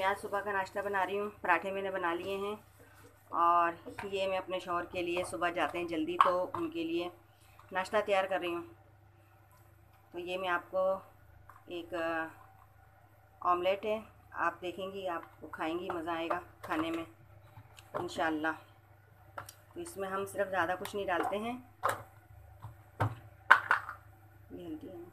मैं आज सुबह का नाश्ता बना रही हूँ। पराठे मैंने बना लिए हैं और ये मैं अपने शौहर के लिए, सुबह जाते हैं जल्दी तो उनके लिए नाश्ता तैयार कर रही हूँ। तो ये मैं आपको एक ऑमलेट है, आप देखेंगी, आपको खाएंगी, मज़ा आएगा खाने में इंशाल्लाह। तो इसमें हम सिर्फ ज़्यादा कुछ नहीं डालते हैं। ये हल्दी है ना,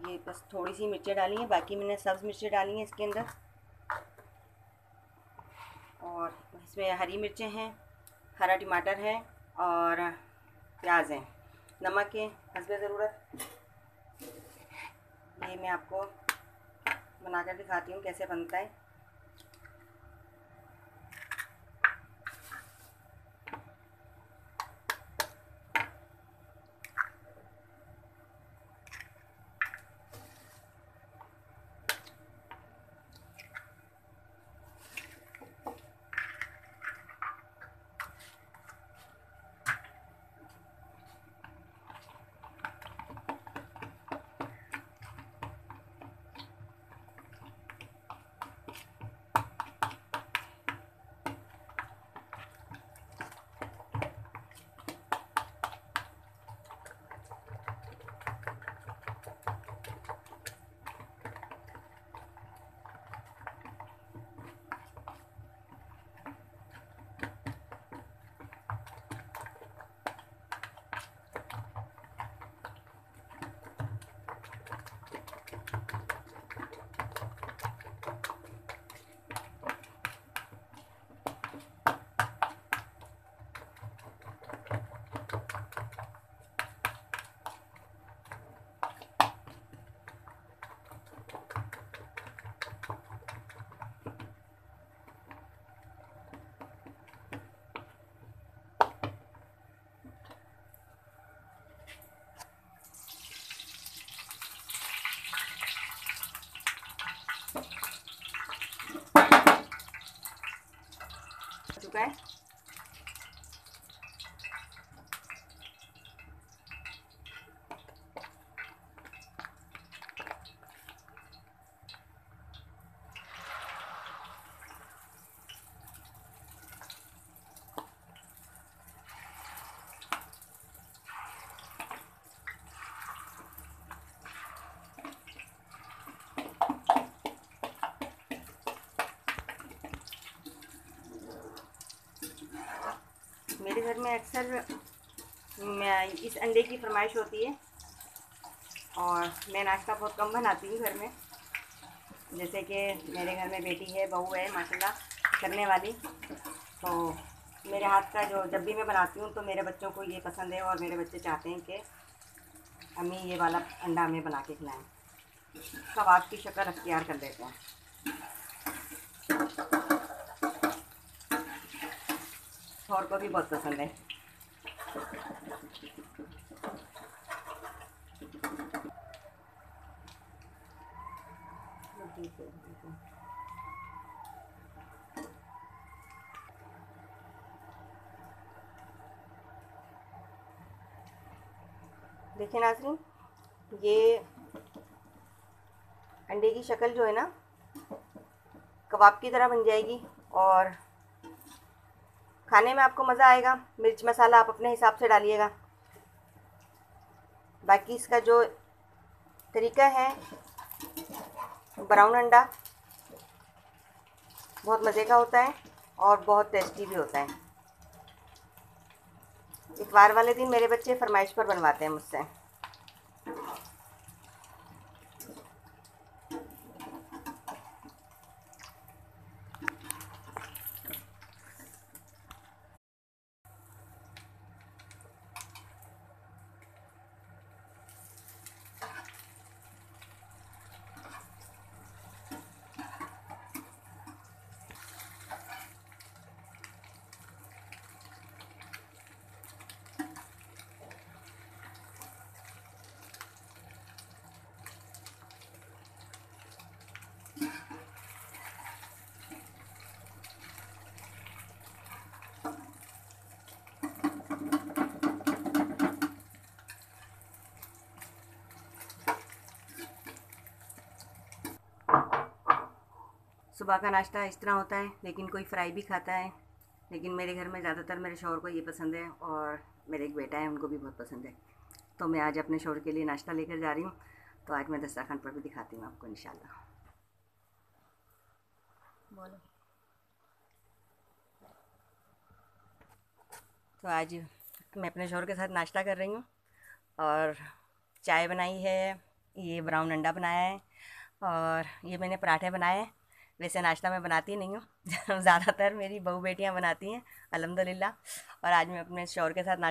ये बस थोड़ी सी मिर्चें डाली हैं, बाकी मैंने सब्ज़ मिर्चें डाली हैं इसके अंदर। और इसमें हरी मिर्चें हैं, हरा टमाटर है और प्याज है, नमक है हस्बे ज़रूरत। ये मैं आपको बनाकर दिखाती हूँ कैसे बनता है। चुका है। मेरे घर में अक्सर इस अंडे की फरमाइश होती है और मैं नाश्ता बहुत कम बनाती हूँ घर में। जैसे कि मेरे घर में बेटी है, बहू है माशाल्लाह करने वाली, तो मेरे हाथ का जो जब भी मैं बनाती हूँ तो मेरे बच्चों को ये पसंद है और मेरे बच्चे चाहते हैं कि अम्मी ये वाला अंडा हमें बना के खिलाएँ। कबाब की शक्ल अख्तियार कर देते हैं। और को भी बहुत पसंद है। देखिए नाज़रीन, ये अंडे की शक्ल जो है ना कबाब की तरह बन जाएगी और खाने में आपको मज़ा आएगा। मिर्च मसाला आप अपने हिसाब से डालिएगा। बाकी इसका जो तरीका है, ब्राउन अंडा बहुत मज़े का होता है और बहुत टेस्टी भी होता है। इतवार वाले दिन मेरे बच्चे फरमाइश पर बनवाते हैं मुझसे। सुबह का नाश्ता इस तरह होता है, लेकिन कोई फ्राई भी खाता है, लेकिन मेरे घर में ज़्यादातर मेरे शौहर को ये पसंद है और मेरे एक बेटा है उनको भी बहुत पसंद है। तो मैं आज अपने शौहर के लिए नाश्ता लेकर जा रही हूँ, तो आज मैं दस्तरखान पर भी दिखाती हूँ आपको इंशाल्लाह। बोलो। तो आज मैं अपने शौहर के साथ नाश्ता कर रही हूँ और चाय बनाई है, ये ब्राउन अंडा बनाया है और ये मैंने पराठे बनाए हैं। वैसे नाश्ता मैं बनाती नहीं हूँ ज़्यादातर मेरी बहू बेटियाँ बनाती हैं अल्हम्दुलिल्लाह। और आज मैं अपने शौहर के साथ नाश्ता